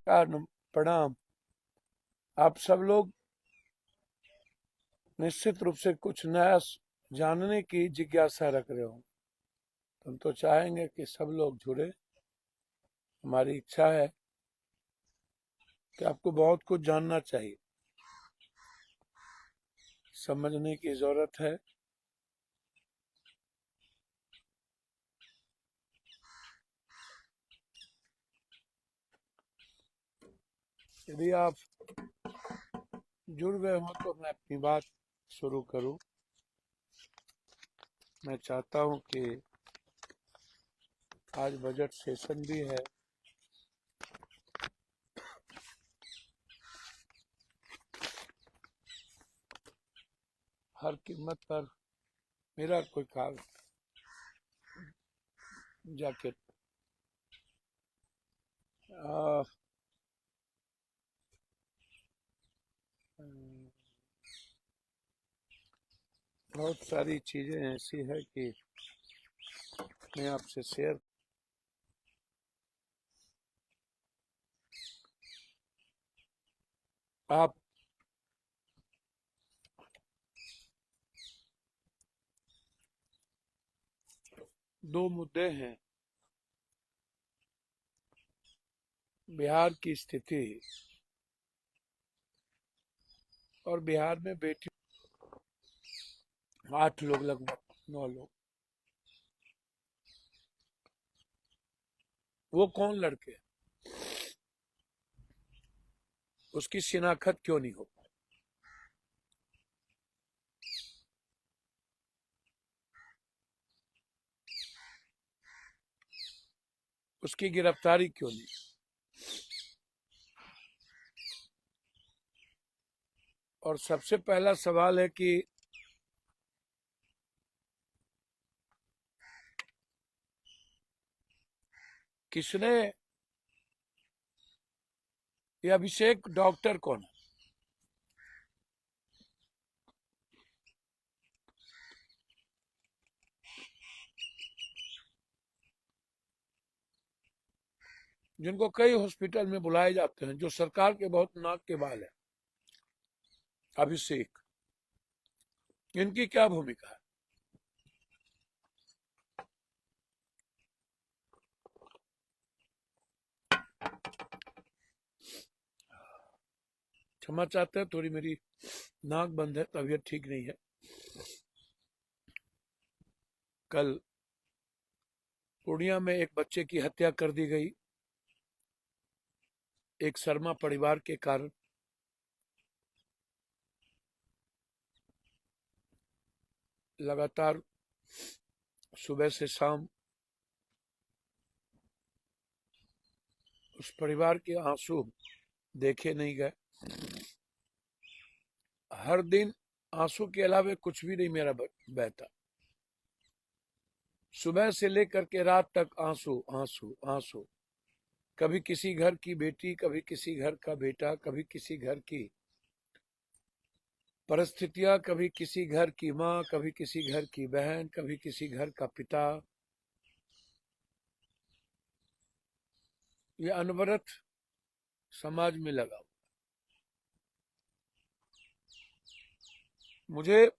प्रणाम। आप सब लोग निश्चित रूप से कुछ नया जानने की जिज्ञासा रख रहे हो। हम तो चाहेंगे कि सब लोग जुड़े। हमारी इच्छा है कि आपको बहुत कुछ जानना चाहिए, समझने की जरूरत है। यदि आप जुड़ गए हो तो मैं अपनी बात शुरू करूं। मैं चाहता हूं कि आज बजट सेशन भी है। हर कीमत पर मेरा कोई काम जैकेट बहुत सारी चीजें ऐसी है कि मैं आपसे शेयर। आप दो मुद्दे हैं। बिहार की स्थिति और बिहार में बेटी 8 लोग, लगभग 9 लोग। वो कौन लड़के, उसकी शिनाख्त क्यों नहीं हो? उसकी गिरफ्तारी क्यों नहीं? और सबसे पहला सवाल है कि किसने, ये अभिषेक डॉक्टर कौन है? जिनको कई हॉस्पिटल में बुलाए जाते हैं, जो सरकार के बहुत नाक के बाल है। अभिषेक, इनकी क्या भूमिका है? क्षमा चाहते हैं, थोड़ी मेरी नाक बंद है, तबीयत ठीक नहीं है। कल पूर्णिया में एक बच्चे की हत्या कर दी गई, एक शर्मा परिवार के कारण। लगातार सुबह से शाम उस परिवार के आंसू देखे नहीं गए। हर दिन आंसू के अलावा कुछ भी नहीं मेरा बहता। सुबह से लेकर के रात तक आंसू आंसू आंसू। कभी किसी घर की बेटी, कभी किसी घर का बेटा, कभी किसी घर की परिस्थितियां, कभी किसी घर की माँ, कभी किसी घर की बहन, कभी किसी घर का पिता। ये अनवरत समाज में लगा। मुझे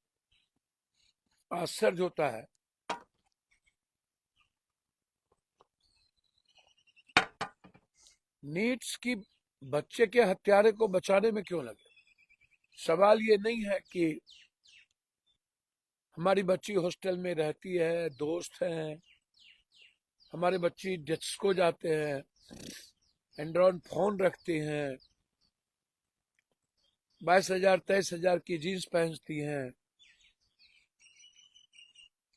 आश्चर्य होता है, नीड्स की बच्चे के हत्यारे को बचाने में क्यों लगे। सवाल ये नहीं है कि हमारी बच्ची हॉस्टल में रहती है, दोस्त हैं, हमारे बच्ची डिस्को जाते हैं, एंड्रॉइड फोन रखती हैं, 22,000 23,000 की जीन्स पहनती हैं।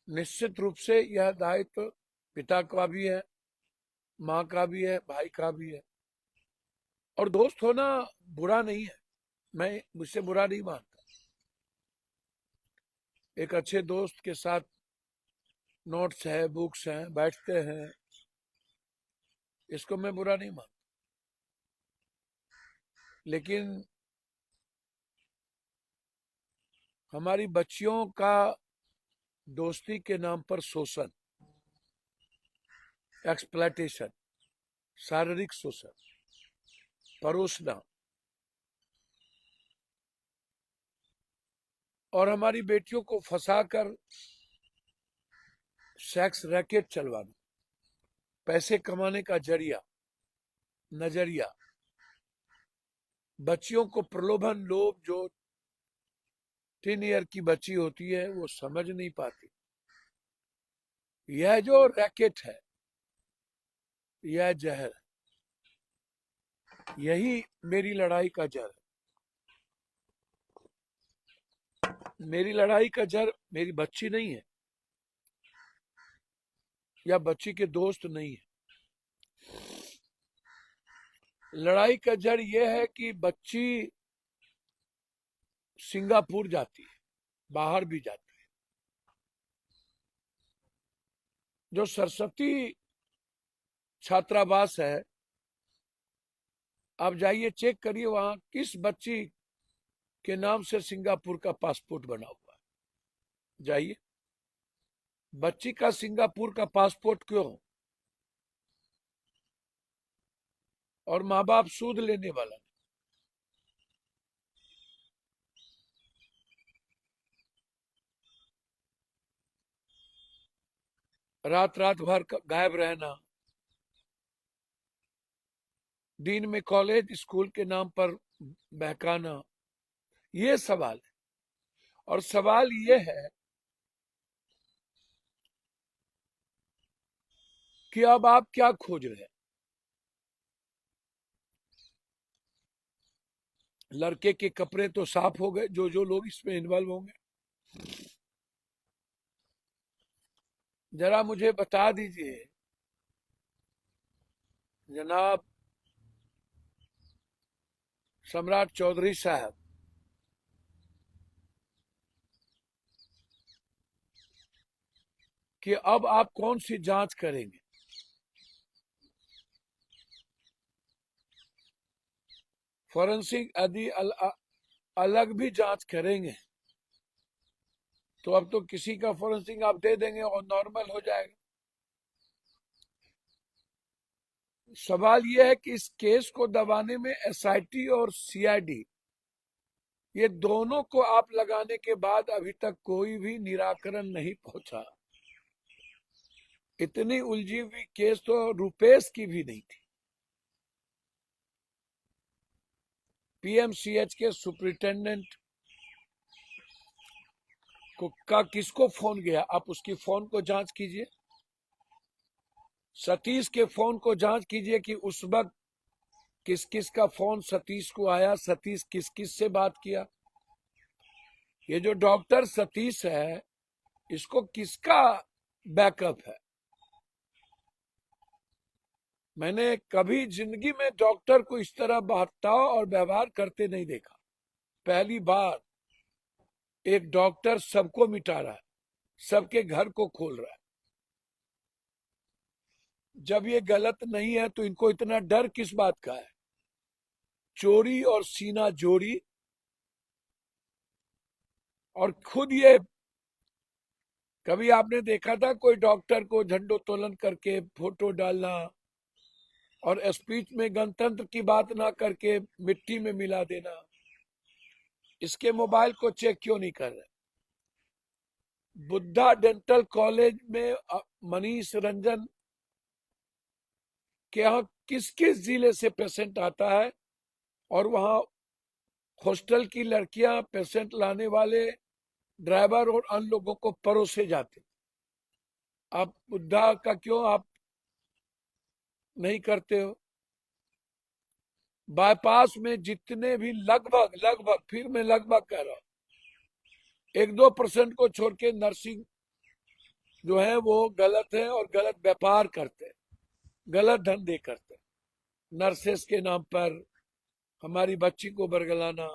निश्चित रूप से यह दायित्व पिता का भी है, माँ का भी है, भाई का भी है। और दोस्त होना बुरा नहीं है, मैं मुझसे बुरा नहीं मानता। एक अच्छे दोस्त के साथ नोट्स है, बुक्स हैं, बैठते हैं, इसको मैं बुरा नहीं मानता। लेकिन हमारी बच्चियों का दोस्ती के नाम पर शोषण, एक्सप्लॉयटेशन, शारीरिक शोषण, परोसना और हमारी बेटियों को फंसाकर सेक्स रैकेट चलवाना, पैसे कमाने का जरिया, नजरिया, बच्चियों को प्रलोभन, लोभ, जो 10 ईयर की बच्ची होती है वो समझ नहीं पाती। यह जो रैकेट है, यह जहर, यही मेरी लड़ाई का जहर। मेरी लड़ाई का जहर मेरी बच्ची नहीं है या बच्ची के दोस्त नहीं है। लड़ाई का जड़ यह है कि बच्ची सिंगापुर जाती है, बाहर भी जाती है। जो सरस्वती छात्रावास है, आप जाइए चेक करिए वहां किस बच्ची के नाम से सिंगापुर का पासपोर्ट बना हुआ है। जाइए, बच्ची का सिंगापुर का पासपोर्ट क्यों? और माँ बाप सूद लेने वाला। रात रात भर गायब रहना, दिन में कॉलेज स्कूल के नाम पर बहकाना, ये सवाल है। और सवाल ये है कि अब आप क्या खोज रहे हैं? लड़के के कपड़े तो साफ हो गए, जो जो लोग इसमें इन्वॉल्व होंगे। जरा मुझे बता दीजिए जनाब सम्राट चौधरी साहब, कि अब आप कौन सी जांच करेंगे? फॉरेंसिक यदि अलग भी जांच करेंगे तो अब तो किसी का फॉरेंसिक आप दे देंगे और नॉर्मल हो जाएगा। सवाल यह है कि इस केस को दबाने में एसआईटी और सीआईडी, ये दोनों को आप लगाने के बाद अभी तक कोई भी निराकरण नहीं पहुंचा। इतनी उलझी हुई केस तो रुपेश की भी नहीं थी। पीएमसीएच के सुपरिटेंडेंट का किसको फोन गया? आप उसकी फोन को जांच कीजिए। सतीश के फोन को जांच कीजिए कि उस वक्त किस किस का फोन सतीश को आया, सतीश किस किस से बात किया। ये जो डॉक्टर सतीश है, इसको किसका बैकअप है? मैंने कभी जिंदगी में डॉक्टर को इस तरह बर्ताव और व्यवहार करते नहीं देखा। पहली बार एक डॉक्टर सबको मिटा रहा है, सबके घर को खोल रहा है। जब ये गलत नहीं है तो इनको इतना डर किस बात का है? चोरी और सीना जोड़ी, और खुद ये, कभी आपने देखा था कोई डॉक्टर को झंडोत्तोलन करके फोटो डालना और स्पीच में गणतंत्र की बात ना करके मिट्टी में मिला देना? इसके मोबाइल को चेक क्यों नहीं कर रहे? बुद्धा डेंटल कॉलेज में मनीष रंजन के यहाँ किस किस जिले से पेशेंट आता है और वहां हॉस्टल की लड़कियां पेशेंट लाने वाले ड्राइवर और अन्य लोगों को परोसे जाते। आप बुद्धा का क्यों आप नहीं करते हो? बाईपास में जितने भी लगभग लगभग, फिर मैं लगभग कह रहा हूं, 1-2% को छोड़ के नर्सिंग जो है वो गलत है और गलत व्यापार करते हैं, गलत धंधे करते हैं। नर्सेस के नाम पर हमारी बच्ची को बरगलाना।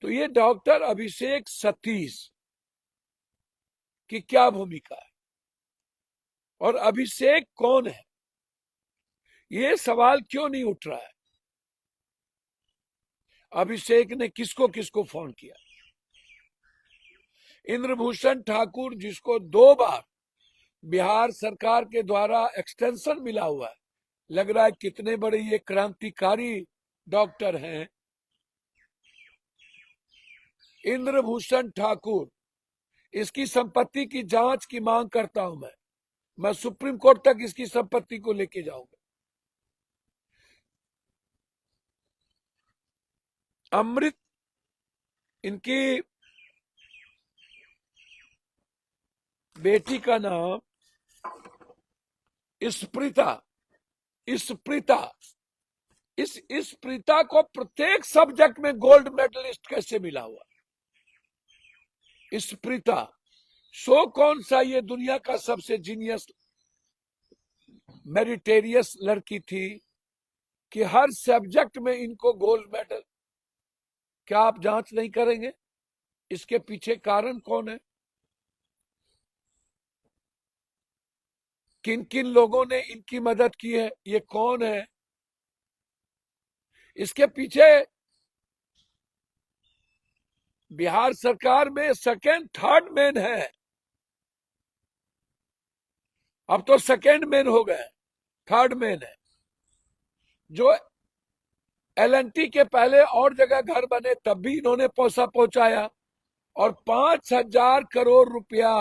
तो ये डॉक्टर अभिषेक सतीश की क्या भूमिका है और अभिषेक कौन है? ये सवाल क्यों नहीं उठ रहा है? अभिषेक ने किसको किसको फोन किया? इंद्रभूषण ठाकुर, जिसको 2 बार बिहार सरकार के द्वारा एक्सटेंशन मिला हुआ है, लग रहा है कितने बड़े ये क्रांतिकारी डॉक्टर हैं। इंद्रभूषण ठाकुर, इसकी संपत्ति की जांच की मांग करता हूं मैं सुप्रीम कोर्ट तक इसकी संपत्ति को लेके जाऊंगा। अमृत, इनकी बेटी का नाम स्प्रीता। स्प्रीता, इस प्रीता को प्रत्येक सब्जेक्ट में गोल्ड मेडलिस्ट कैसे मिला हुआ? स्प्रीता सो कौन सा ये दुनिया का सबसे जीनियस मेरिटेरियस लड़की थी कि हर सब्जेक्ट में इनको गोल्ड मेडल? क्या आप जांच नहीं करेंगे? इसके पीछे कारण कौन है? किन किन लोगों ने इनकी मदद की है? ये कौन है? इसके पीछे बिहार सरकार में सेकेंड थर्ड मैन है, अब तो सेकेंड मैन हो गए, थर्ड मैन है। जो एलएनटी के पहले और जगह घर बने तब भी इन्होंने पैसा पहुंचाया, और 5,000 करोड़ रुपया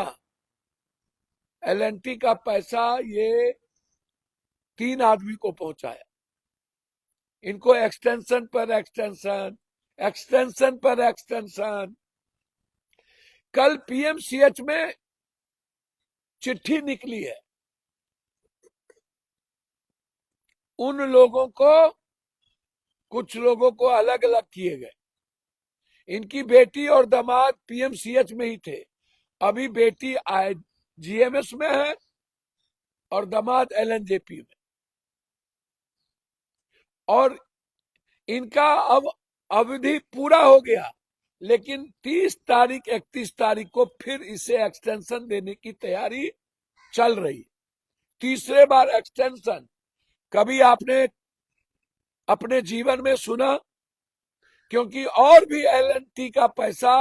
एलएनटी का पैसा ये 3 आदमी को पहुंचाया। इनको एक्सटेंशन पर एक्सटेंशन, एक्सटेंशन पर एक्सटेंशन। कल पीएमसीएच में चिट्ठी निकली है, उन लोगों को, कुछ लोगों को अलग अलग किए गए। इनकी बेटी और दामाद पीएमसीएच में ही थे, अभी बेटी जीएमएस में है और दामाद एलएनजेपी में। और इनका अब अवधि पूरा हो गया, लेकिन 30 तारीख 31 तारीख को फिर इसे एक्सटेंशन देने की तैयारी चल रही। तीसरे बार एक्सटेंशन कभी आपने अपने जीवन में सुना? क्योंकि और भी एलएनटी का पैसा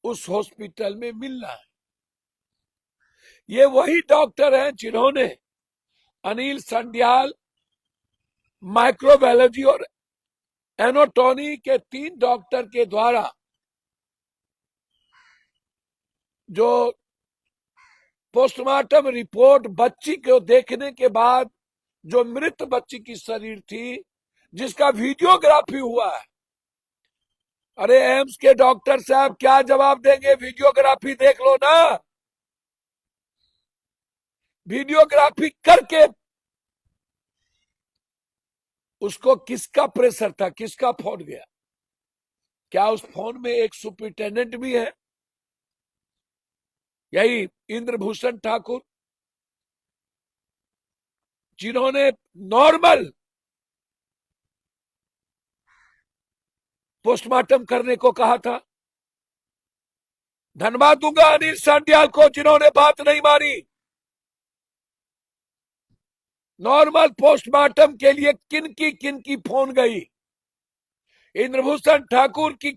उस हॉस्पिटल में मिलना है। ये वही डॉक्टर हैं जिन्होंने अनिल संड्याल, माइक्रोबायोलॉजी और एनाटॉमी के 3 डॉक्टर के द्वारा जो पोस्टमार्टम रिपोर्ट बच्ची को देखने के बाद जो मृत बच्ची की शरीर थी, जिसका वीडियोग्राफी हुआ है। अरे एम्स के डॉक्टर साहब क्या जवाब देंगे? वीडियोग्राफी देख लो ना। वीडियोग्राफी करके उसको किसका प्रेशर था, किसका फोन गया? क्या उस फोन में एक सुपरिटेंडेंट भी है? यही इंद्रभूषण ठाकुर, जिन्होंने नॉर्मल पोस्टमार्टम करने को कहा था। धन्यवाद दूंगा अनिल सांडियाल को, जिन्होंने बात नहीं मानी। नॉर्मल पोस्टमार्टम के लिए किन की फोन गई? इंद्रभूषण ठाकुर की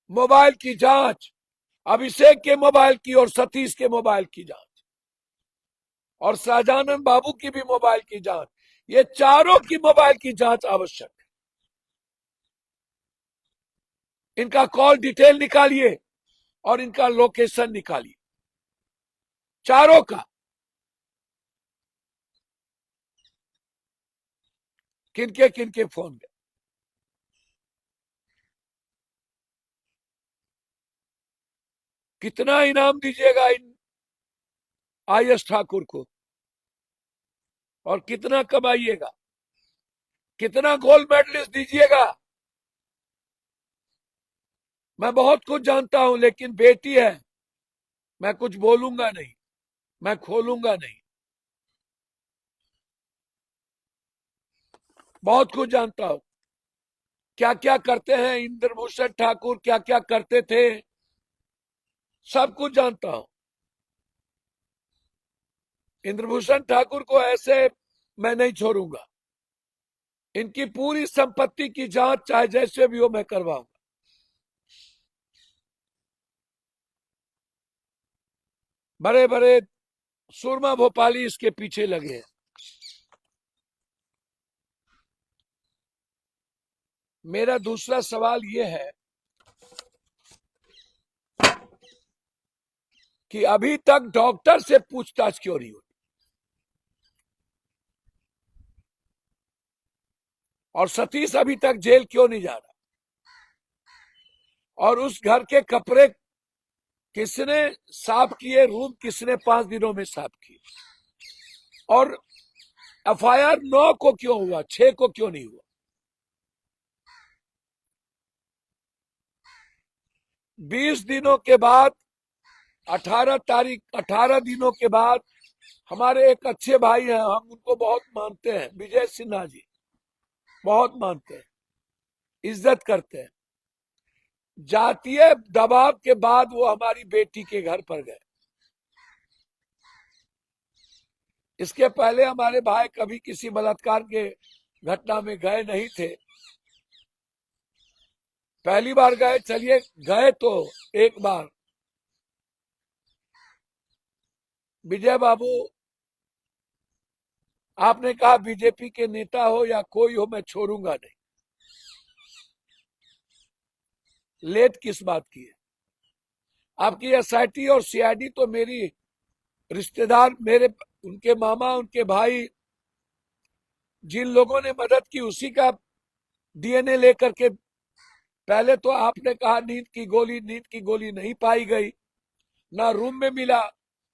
मोबाइल की जांच, अभिषेक के मोबाइल की और सतीश के मोबाइल की जांच, और शाहजानंद बाबू की भी मोबाइल की जांच। ये चारों की मोबाइल की जांच आवश्यक है। इनका कॉल डिटेल निकालिए और इनका लोकेशन निकालिए, चारों का। किनके फोन गए? कितना इनाम दीजिएगा इन आईएस ठाकुर को, और कितना कमाइएगा? कितना गोल्ड मेडलिस्ट दीजिएगा? मैं बहुत कुछ जानता हूं, लेकिन बेटी है, मैं कुछ बोलूंगा नहीं, मैं खोलूंगा नहीं। बहुत कुछ जानता हूं, क्या क्या करते हैं इंद्रभूषण ठाकुर, क्या क्या करते थे, सब कुछ जानता हूं। इंद्रभूषण ठाकुर को ऐसे मैं नहीं छोड़ूंगा। इनकी पूरी संपत्ति की जांच चाहे जैसे भी हो मैं करवाऊंगा। बड़े बड़े सुरमा भोपाली इसके पीछे लगे हैं। मेरा दूसरा सवाल यह है कि अभी तक डॉक्टर से पूछताछ क्यों नहीं हुई, और सतीश अभी तक जेल क्यों नहीं जा रहा, और उस घर के कपड़े किसने साफ किए, रूम किसने 5 दिनों में साफ किए, और एफआईआर 9 को क्यों हुआ, 6 को क्यों नहीं हुआ। 20 दिनों के बाद 18 दिनों के बाद हमारे एक अच्छे भाई हैं, हम उनको बहुत मानते हैं, विजय सिन्हा जी, बहुत मानते हैं, इज्जत करते हैं। जातीय दबाव के बाद वो हमारी बेटी के घर पर गए। इसके पहले हमारे भाई कभी किसी बलात्कार के घटना में गए नहीं थे, पहली बार गए। चलिए गए तो एक बार। विजय बाबू, आपने कहा बीजेपी के नेता हो या कोई हो, मैं छोड़ूंगा नहीं। लेट किस बात की है? आपकी एसआईटी और सीआईडी तो मेरी रिश्तेदार, मेरे उनके मामा, उनके भाई, जिन लोगों ने मदद की उसी का डीएनए लेकर के, पहले तो आपने कहा नींद की गोली नहीं पाई गई, ना रूम में मिला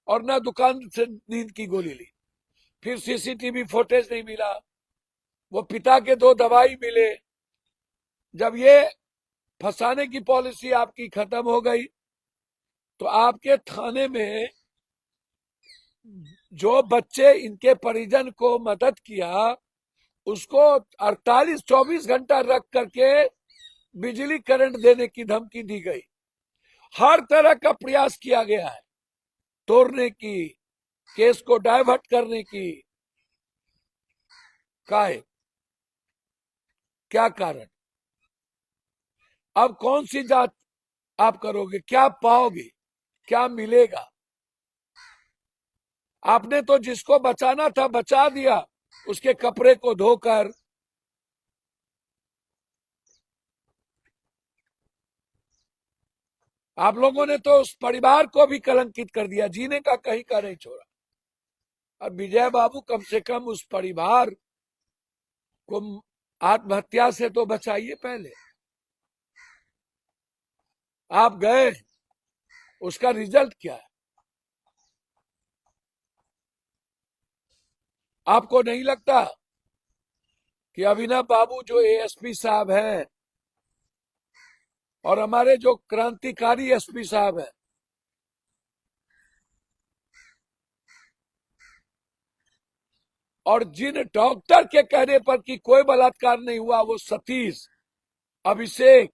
और ना दुकान से नींद की गोली ली। फिर सीसीटीवी फुटेज नहीं मिला, वो पिता के 2 दवाई मिले। जब ये फंसाने की पॉलिसी आपकी खत्म हो गई तो आपके थाने में जो बच्चे इनके परिजन को मदद किया उसको 48-24 घंटा रख करके बिजली करंट देने की धमकी दी गई। हर तरह का प्रयास किया गया है तोड़ने की, केस को डाइवर्ट करने की। काहे? क्या कारण? अब कौन सी जांच आप करोगे? क्या पाओगे? क्या मिलेगा? आपने तो जिसको बचाना था बचा दिया, उसके कपड़े को धोकर। आप लोगों ने तो उस परिवार को भी कलंकित कर दिया, जीने का कहीं का नहीं छोड़ा। अब विजय बाबू, कम से कम उस परिवार को आत्महत्या से तो बचाइए पहले। आप गए, उसका रिजल्ट क्या है? आपको नहीं लगता कि अभिनव बाबू जो एएसपी साहब हैं और हमारे जो क्रांतिकारी एसपी साहब हैं, और जिन डॉक्टर के कहने पर कि कोई बलात्कार नहीं हुआ, वो सतीश, अभिषेक,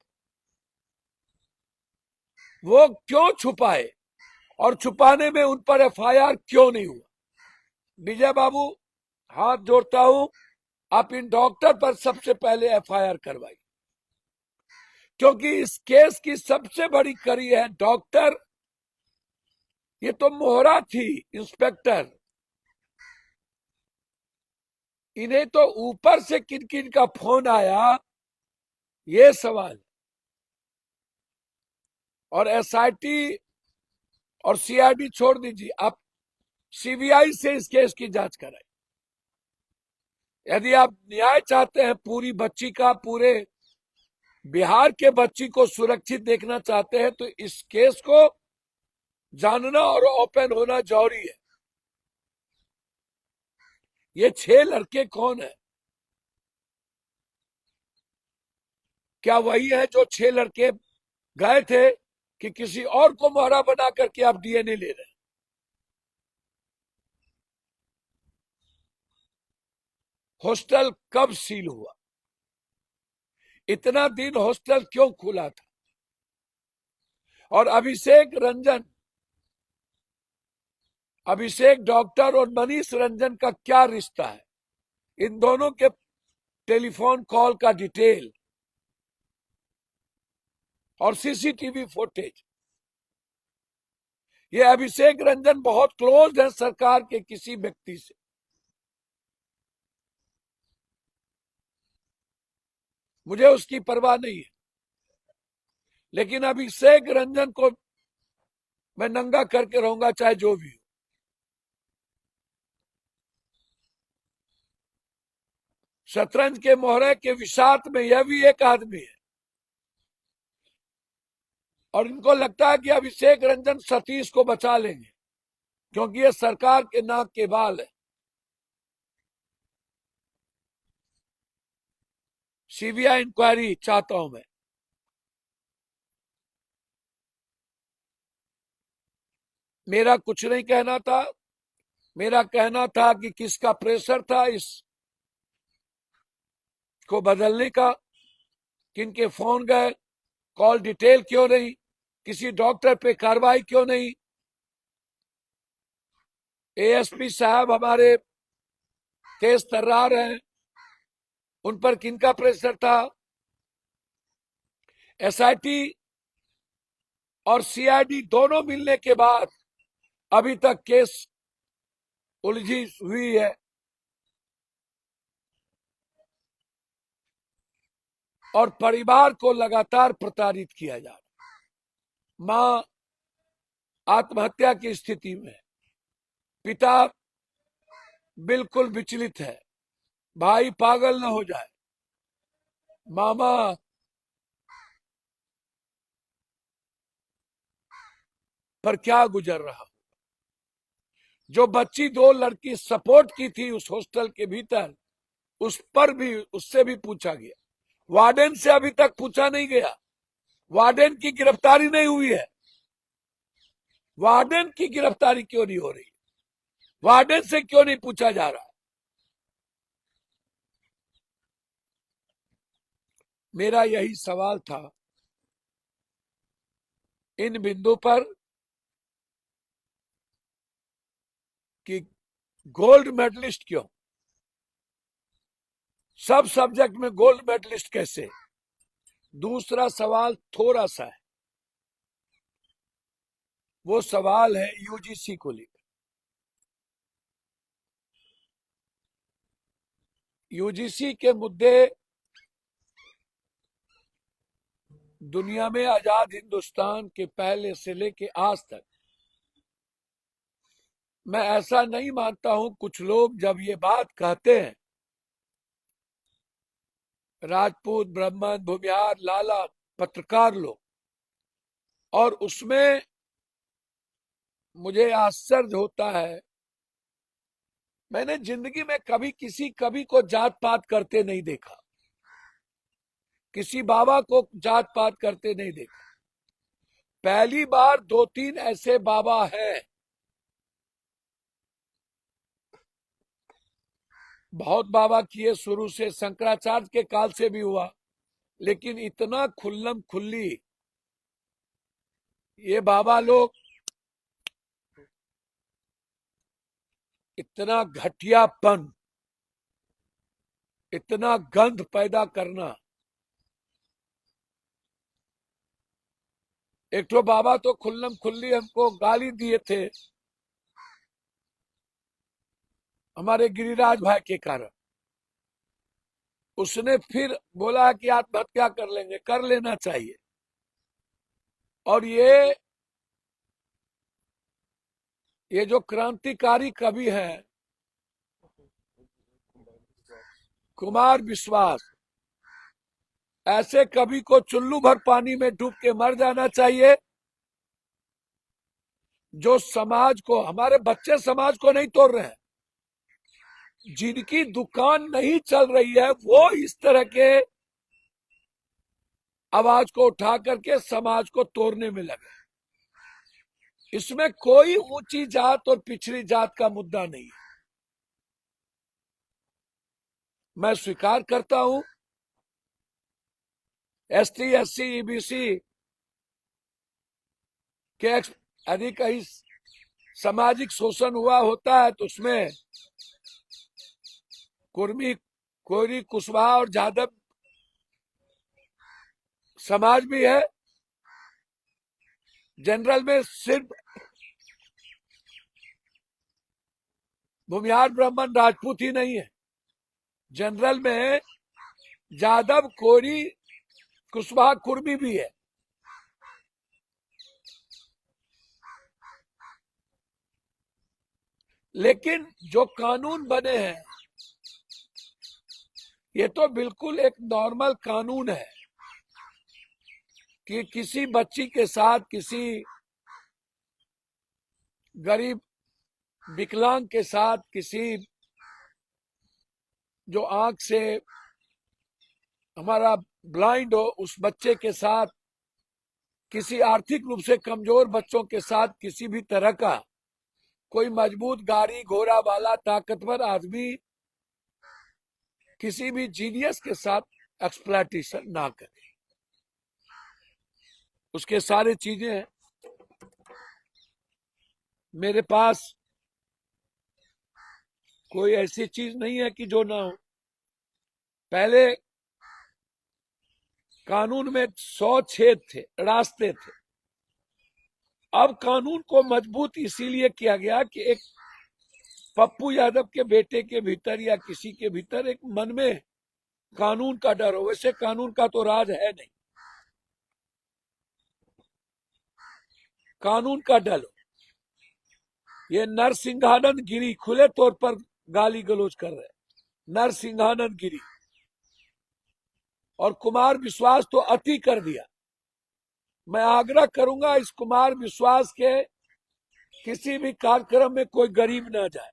वो क्यों छुपाए, और छुपाने में उन पर एफआईआर क्यों नहीं हुआ? विजय बाबू, हाथ जोड़ता हूं, आप इन डॉक्टर पर सबसे पहले एफआईआर करवाइए, क्योंकि इस केस की सबसे बड़ी कड़ी है डॉक्टर। ये तो मोहरा थी, इंस्पेक्टर। इन्हें तो ऊपर से किन किन का फोन आया, ये सवाल। और एसआईटी और सीआईडी छोड़ दीजिए, आप सीबीआई से इस केस की जांच कराएं। यदि आप न्याय चाहते हैं पूरी बच्ची का, पूरे बिहार के बच्ची को सुरक्षित देखना चाहते हैं, तो इस केस को जानना और ओपन होना जरूरी है। ये 6 लड़के कौन है? क्या वही है जो 6 लड़के गए थे, कि किसी और को मोहरा बना करके आप डीएनए ले रहे हैं? हॉस्टल कब सील हुआ? इतना दिन हॉस्टल क्यों खुला था? और अभिषेक डॉक्टर और मनीष रंजन का क्या रिश्ता है? इन दोनों के टेलीफोन कॉल का डिटेल और सीसीटीवी फुटेज। ये अभिषेक रंजन बहुत क्लोज है सरकार के किसी व्यक्ति से। मुझे उसकी परवाह नहीं है, लेकिन अभिषेक रंजन को मैं नंगा करके रहूंगा, चाहे जो भी हो। शतरंज के मोहरे के विषाद में यह भी एक आदमी है, और इनको लगता है कि अभिषेक रंजन सतीश को बचा लेंगे, क्योंकि ये सरकार के नाक के बाल है। सीबीआई इंक्वायरी चाहता हूं मैं। मेरा कुछ नहीं कहना था, मेरा कहना था कि किसका प्रेशर था इस को बदलने का, किनके फोन गए, कॉल डिटेल क्यों नहीं, किसी डॉक्टर पे कार्रवाई क्यों नहीं, एएसपी साहब हमारे तेज तर्रार हैं, उन पर किनका प्रेशर था, एसआईटी और सीआईडी दोनों मिलने के बाद अभी तक केस उलझी हुई है। और परिवार को लगातार प्रताड़ित किया जा रहा। मां आत्महत्या की स्थिति में, पिता बिल्कुल विचलित है, भाई पागल न हो जाए, मामा पर क्या गुजर रहा। जो बच्ची 2 लड़की सपोर्ट की थी उस हॉस्टल के भीतर, उस पर भी, उससे भी पूछा गया। वार्डन से अभी तक पूछा नहीं गया, वार्डन की गिरफ्तारी नहीं हुई है। वार्डन की गिरफ्तारी क्यों नहीं हो रही, वार्डन से क्यों नहीं पूछा जा रहा। मेरा यही सवाल था इन बिंदु पर कि गोल्ड मेडलिस्ट क्यों, सब सब्जेक्ट में गोल्ड मेडलिस्ट कैसे। दूसरा सवाल थोड़ा सा है, वो सवाल है यूजीसी को लेकर। यूजीसी के मुद्दे दुनिया में आजाद हिंदुस्तान के पहले से लेके आज तक, मैं ऐसा नहीं मानता हूं, कुछ लोग जब ये बात कहते हैं, राजपूत, ब्राह्मण, भूमिहार, लाला, पत्रकार लोग, और उसमें मुझे आश्चर्य होता है। मैंने जिंदगी में कभी किसी कवि को जात पात करते नहीं देखा, किसी बाबा को जात पात करते नहीं देखा। पहली बार 2-3 ऐसे बाबा हैं, बहुत बाबा किए शुरू से, शंकराचार्य के काल से भी हुआ, लेकिन इतना खुल्लम खुल्ली ये बाबा लोग, इतना घटियापन, इतना गंध पैदा करना। एक तो बाबा तो खुल्लम खुल्ली हमको गाली दिए थे हमारे गिरिराज भाई के कारण, उसने फिर बोला कि आत्महत्या कर लेंगे, कर लेना चाहिए। और ये जो क्रांतिकारी कवि हैं कुमार विश्वास, ऐसे कवि को चुल्लू भर पानी में डूब के मर जाना चाहिए। जो समाज को, हमारे बच्चे समाज को नहीं तोड़ रहे हैं, जिनकी दुकान नहीं चल रही है वो इस तरह के आवाज को उठा करके समाज को तोड़ने में लगे। इसमें कोई ऊंची जात और पिछड़ी जात का मुद्दा नहीं है। मैं स्वीकार करता हूं एसटी, एससी, ईबीसी के यदि कहीं सामाजिक शोषण हुआ होता है तो उसमें कुर्मी, कोरी, कुशवाहा और जादव समाज भी है। जनरल में सिर्फ भूमिहार, ब्राह्मण, राजपूत ही नहीं है, जनरल में जादव, कोरी, कुशवाहा, कुर्मी भी है। लेकिन जो कानून बने हैं ये तो बिल्कुल एक नॉर्मल कानून है कि किसी बच्ची के साथ, किसी गरीब विकलांग के साथ, किसी जो आंख से हमारा ब्लाइंड हो उस बच्चे के साथ, किसी आर्थिक रूप से कमजोर बच्चों के साथ किसी भी तरह का कोई मजबूत गाड़ी घोड़ा वाला ताकतवर आदमी किसी भी जीनियस के साथ एक्सप्लॉइटेशन ना करे। उसके सारे चीजें हैं। मेरे पास कोई ऐसी चीज नहीं है कि जो ना हो। पहले कानून में 100 छेद थे, रास्ते थे। अब कानून को मजबूत इसीलिए किया गया कि एक पप्पू यादव के बेटे के भीतर या किसी के भीतर एक मन में कानून का डर हो। वैसे कानून का तो राज है नहीं, कानून का डर हो। ये नरसिंहानंद गिरी खुले तौर पर गाली गलौज कर रहे हैं, नरसिंहानंद गिरी। और कुमार विश्वास तो अति कर दिया। मैं आग्रह करूंगा इस कुमार विश्वास के किसी भी कार्यक्रम में कोई गरीब ना जाए,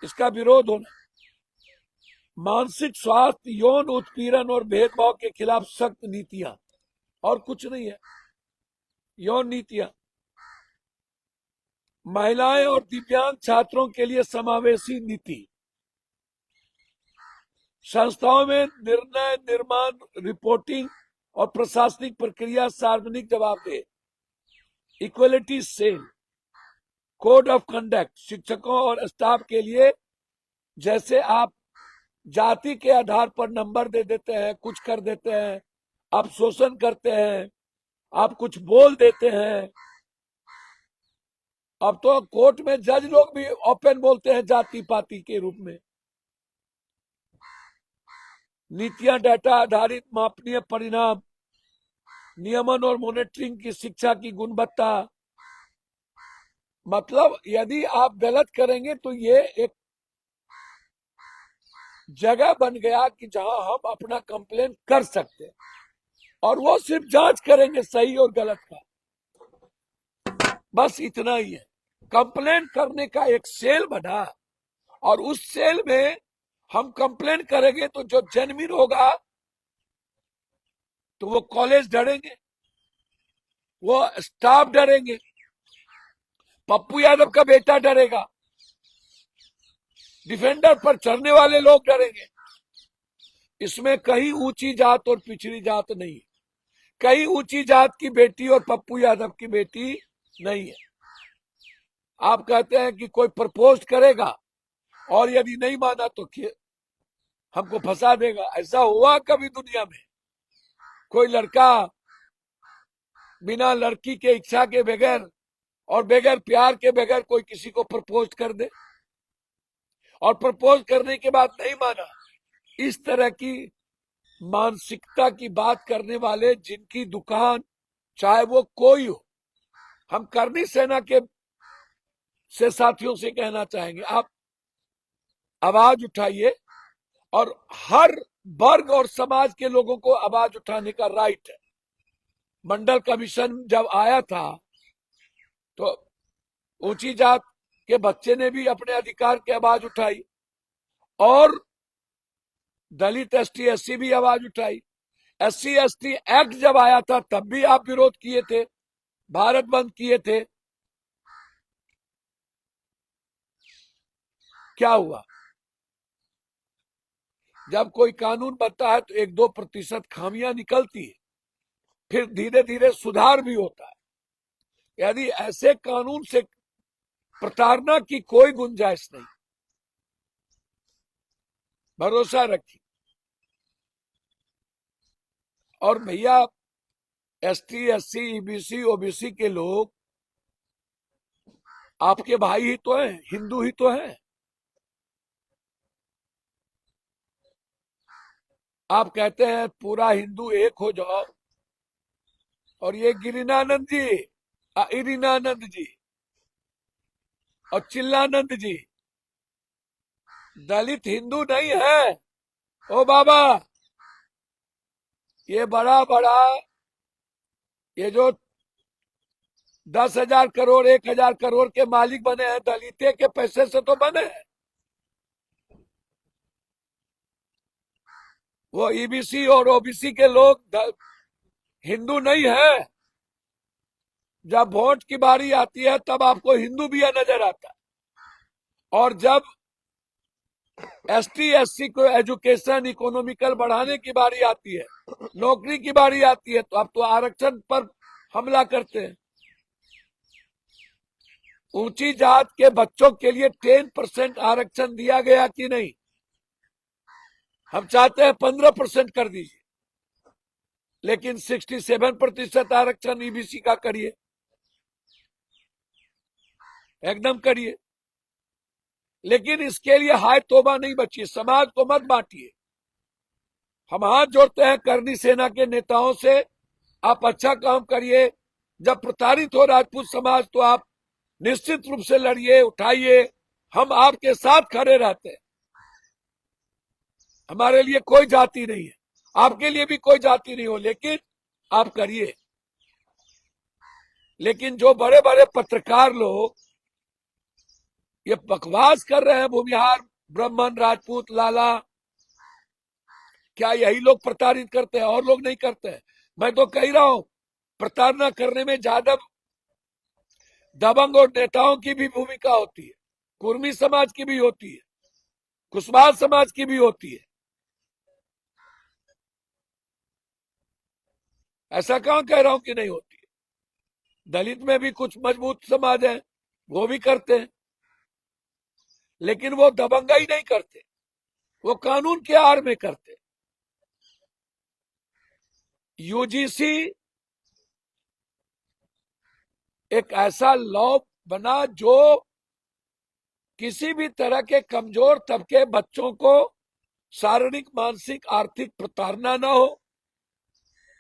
इसका विरोध होना। मानसिक स्वास्थ्य, यौन उत्पीड़न और भेदभाव के खिलाफ सख्त नीतियां, और कुछ नहीं है, यौन नीतियां। महिलाएं और दिव्यांग छात्रों के लिए समावेशी नीति। संस्थाओं में निर्णय निर्माण, रिपोर्टिंग और प्रशासनिक प्रक्रिया सार्वजनिक जवाबदेह। Equality cell, code of conduct. शिक्षकों और स्टाफ के लिए जैसे आप जाति के आधार पर नंबर दे देते हैं, कुछ कर देते हैं, आप शोषण करते हैं, आप कुछ बोल देते हैं। अब तो कोर्ट में जज लोग भी ओपन बोलते हैं जाति पाति के रूप में। नीतियां, डाटा आधारित मापनीय परिणाम, नियमन और मॉनिटरिंग की शिक्षा की गुणवत्ता। मतलब यदि आप गलत करेंगे तो ये एक जगह बन गया कि जहां हम अपना कंप्लेन कर सकते हैं, और वो सिर्फ जांच करेंगे सही और गलत का, बस इतना ही है। कंप्लेन करने का एक सेल बना, और उस सेल में हम कंप्लेन करेंगे तो जो जेन्युइन होगा तो वो कॉलेज डरेंगे, वो स्टाफ डरेंगे, पप्पू यादव का बेटा डरेगा, डिफेंडर पर चढ़ने वाले लोग डरेंगे। इसमें कहीं ऊंची जात और पिछड़ी जात नहीं है, कहीं ऊंची जात की बेटी और पप्पू यादव की बेटी नहीं है। आप कहते हैं कि कोई प्रपोज करेगा और यदि नहीं माना तो हमको फंसा देगा। ऐसा हुआ कभी दुनिया में? कोई लड़का बिना लड़की के इच्छा के बगैर और बगैर प्यार के बगैर कोई किसी को प्रपोज कर दे, और प्रपोज करने के बाद नहीं माना? इस तरह की मानसिकता की बात करने वाले जिनकी दुकान चाहे वो कोई हो, हम करनी सेना के से साथियों से कहना चाहेंगे, आप आवाज उठाइए। और हर वर्ग और समाज के लोगों को आवाज उठाने का राइट है। मंडल कमीशन जब आया था तो ऊंची जात के बच्चे ने भी अपने अधिकार की आवाज उठाई, और दलित एसटी एससी भी आवाज उठाई। एससी एसटी एक्ट जब आया था तब भी आप विरोध किए थे, भारत बंद किए थे। क्या हुआ? जब कोई कानून बनता है तो 1-2% खामियां निकलती है, फिर धीरे धीरे सुधार भी होता है। यदि ऐसे कानून से प्रताड़ना की कोई गुंजाइश नहीं, भरोसा रखिए। और भैया, एसटी एससी ईबीसी ओबीसी के लोग आपके भाई ही तो हैं, हिंदू ही तो हैं। आप कहते हैं पूरा हिंदू एक हो जाओ, और ये गिरिनानंद जी, इरिनानंद जी और चिल्लानंद जी दलित हिंदू नहीं है। ओ बाबा, ये बड़ा बड़ा, ये जो 10,000 करोड़ 1,000 करोड़ के मालिक बने हैं, दलिते के पैसे से तो बने हैं। वो ईबीसी और ओबीसी के लोग हिंदू नहीं है। जब वोट की बारी आती है तब आपको हिंदू भी नजर आता है, और जब एसटी एससी को एजुकेशन इकोनॉमिकल बढ़ाने की बारी आती है, नौकरी की बारी आती है, तो अब तो आरक्षण पर हमला करते हैं। ऊंची जात के बच्चों के लिए 10% आरक्षण दिया गया कि नहीं? हम चाहते हैं 15% कर दीजिए, लेकिन 67% आरक्षण ईबीसी का करिए, एकदम करिए। लेकिन इसके लिए हाय तौबा नहीं बची, समाज को मत बांटिए। हम हाथ जोड़ते हैं करनी सेना के नेताओं से, आप अच्छा काम करिए। जब प्रताड़ित हो राजपूत समाज तो आप निश्चित रूप से लड़िए, उठाइए, हम आपके साथ खड़े रहते हैं। हमारे लिए कोई जाति नहीं है, आपके लिए भी कोई जाति नहीं हो, लेकिन आप करिए। लेकिन जो बड़े बड़े पत्रकार लोग ये बकवास कर रहे हैं, भूमिहार ब्राह्मण राजपूत लाला, क्या यही लोग प्रताड़ित करते हैं और लोग नहीं करते हैं? मैं तो कह रहा हूं, प्रताड़ना करने में ज्यादा दबंग और नेताओं की भी भूमिका होती है, कुर्मी समाज की भी होती है, कुशवाहा समाज की भी होती है। ऐसा कहां कह रहा हूं कि नहीं होती है? दलित में भी कुछ मजबूत समाज है, वो भी करते हैं, लेकिन वो दबंगाई नहीं करते, वो कानून के आड़ में करते। यूजीसी एक ऐसा लॉ बना जो किसी भी तरह के कमजोर तबके बच्चों को शारीरिक मानसिक आर्थिक प्रताड़ना ना हो,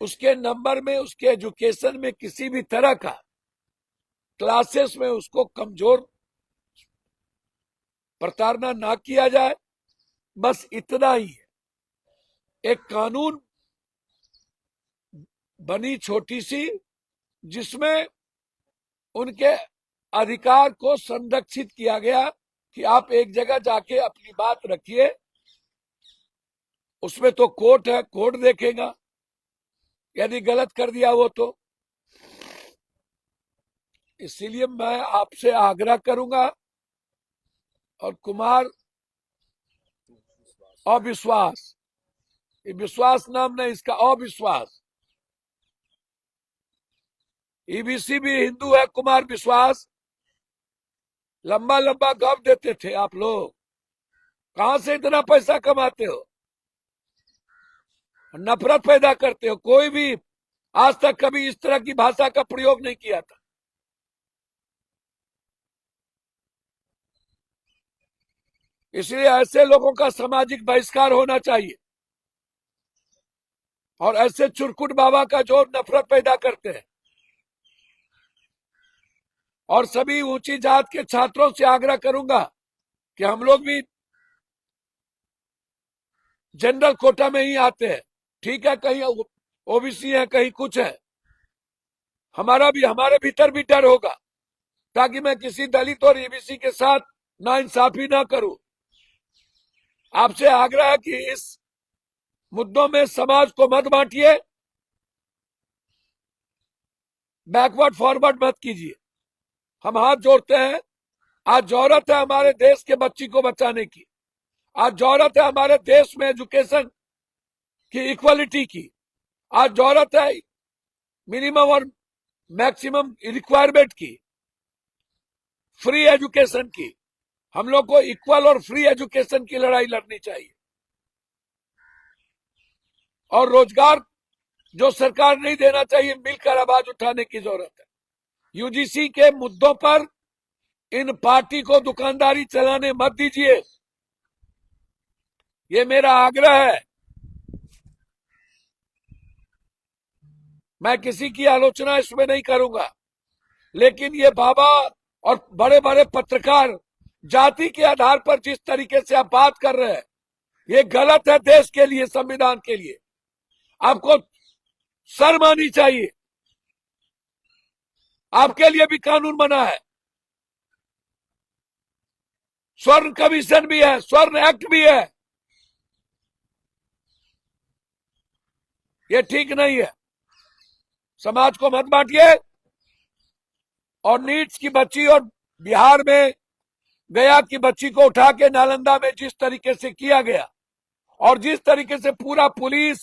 उसके नंबर में उसके एजुकेशन में किसी भी तरह का क्लासेस में उसको कमजोर प्रताड़ना ना किया जाए, बस इतना ही है। एक कानून बनी छोटी सी, जिसमें उनके अधिकार को संरक्षित किया गया कि आप एक जगह जाके अपनी बात रखिए, उसमें तो कोर्ट है, कोर्ट देखेगा, यदि गलत कर दिया वो तो। इसीलिए मैं आपसे आग्रह करूंगा, और कुमार अविश्वास, ये विश्वास नाम नहीं इसका, अविश्वास। ईबीसी भी हिंदू है, कुमार विश्वास। लंबा लंबा गप देते थे आप लोग, कहां से इतना पैसा कमाते हो? नफरत पैदा करते हो। कोई भी आज तक कभी इस तरह की भाषा का प्रयोग नहीं किया था। इसलिए ऐसे लोगों का सामाजिक बहिष्कार होना चाहिए, और ऐसे चुरकुट बाबा का जो नफरत पैदा करते हैं। और सभी ऊंची जात के छात्रों से आग्रह करूंगा कि हम लोग भी जनरल कोटा में ही आते हैं, ठीक है, कहीं ओबीसी है, कहीं कुछ है, हमारा भी, हमारे भीतर भी डर होगा, ताकि मैं किसी दलित और ईबीसी के साथ नाइंसाफी ना करूं। आपसे आग्रह है कि इस मुद्दों में समाज को मत बांटिए, बैकवर्ड फॉरवर्ड मत कीजिए। हम हाथ जोड़ते हैं। आज जरूरत है हमारे देश के बच्ची को बचाने की, आज जरूरत है हमारे देश में एजुकेशन की इक्वालिटी की, आज जरूरत है मिनिमम और मैक्सिमम रिक्वायरमेंट की, फ्री एजुकेशन की। हम लोग को इक्वल और फ्री एजुकेशन की लड़ाई लड़नी चाहिए, और रोजगार जो सरकार नहीं देना चाहिए, मिलकर आवाज उठाने की जरूरत है। यूजीसी के मुद्दों पर इन पार्टी को दुकानदारी चलाने मत दीजिए, ये मेरा आग्रह है। मैं किसी की आलोचना इसमें नहीं करूंगा, लेकिन ये बाबा और बड़े बड़े पत्रकार जाति के आधार पर जिस तरीके से आप बात कर रहे हैं, ये गलत है। देश के लिए, संविधान के लिए आपको शर्म आनी चाहिए। आपके लिए भी कानून बना है, स्वर्ण कमीशन भी है, स्वर्ण एक्ट भी है। ये ठीक नहीं है। समाज को मत बांटिए। और नीट्स की बच्ची और बिहार में गया की बच्ची को उठा के नालंदा में जिस तरीके से किया गया और जिस तरीके से पूरा पुलिस,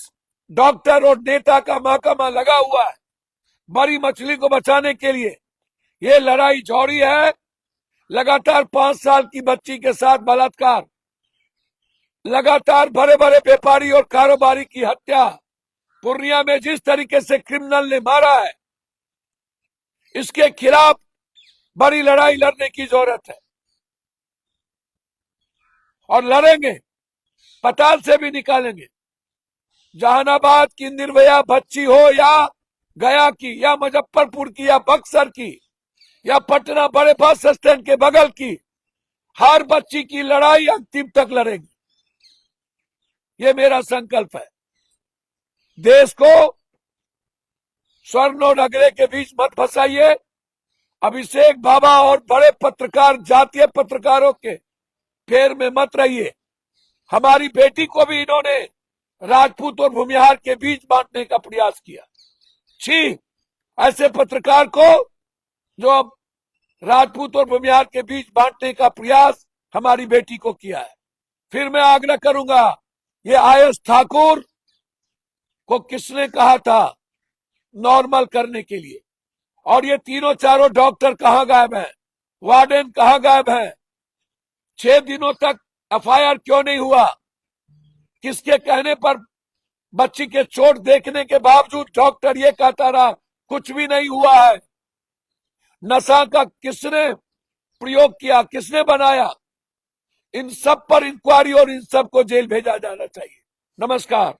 डॉक्टर और नेता का महकमा लगा हुआ है बड़ी मछली को बचाने के लिए, ये लड़ाई जौहरी है। लगातार 5 साल की बच्ची के साथ बलात्कार, लगातार बड़े बड़े व्यापारी और कारोबारी की हत्या, पूर्णिया में जिस तरीके से क्रिमिनल ने मारा है, इसके खिलाफ बड़ी लड़ाई लड़ने की जरूरत है और लड़ेंगे, पताल से भी निकालेंगे। जहानाबाद की निर्भया बच्ची हो या गया की या मुजफ्फरपुर की या बक्सर की या पटना बड़े बस स्टैंड के बगल की, हर बच्ची की लड़ाई अंतिम तक लड़ेंगे। ये मेरा संकल्प है। देश को स्वर्ण और अगले के बीच मत फंसाइए। अभिषेक बाबा और बड़े पत्रकार, जातीय पत्रकारों के फेर में मत रहिए। हमारी बेटी को भी इन्होंने राजपूत और भूमिहार के बीच बांटने का प्रयास किया। छी, ऐसे पत्रकार को जो अब राजपूत और भूमिहार के बीच बांटने का प्रयास हमारी बेटी को किया है। फिर मैं आग्रह करूंगा, ये आयस ठाकुर को किसने कहा था नॉर्मल करने के लिए? और ये तीनों चारों डॉक्टर कहां गायब हैं? वार्डन कहां गायब हैं? 6 दिनों तक एफआईआर क्यों नहीं हुआ? किसके कहने पर बच्ची के चोट देखने के बावजूद डॉक्टर ये कहता रहा कुछ भी नहीं हुआ है? नशा का किसने प्रयोग किया, किसने बनाया? इन सब पर इंक्वायरी और इन सब को जेल भेजा जाना चाहिए। नमस्कार।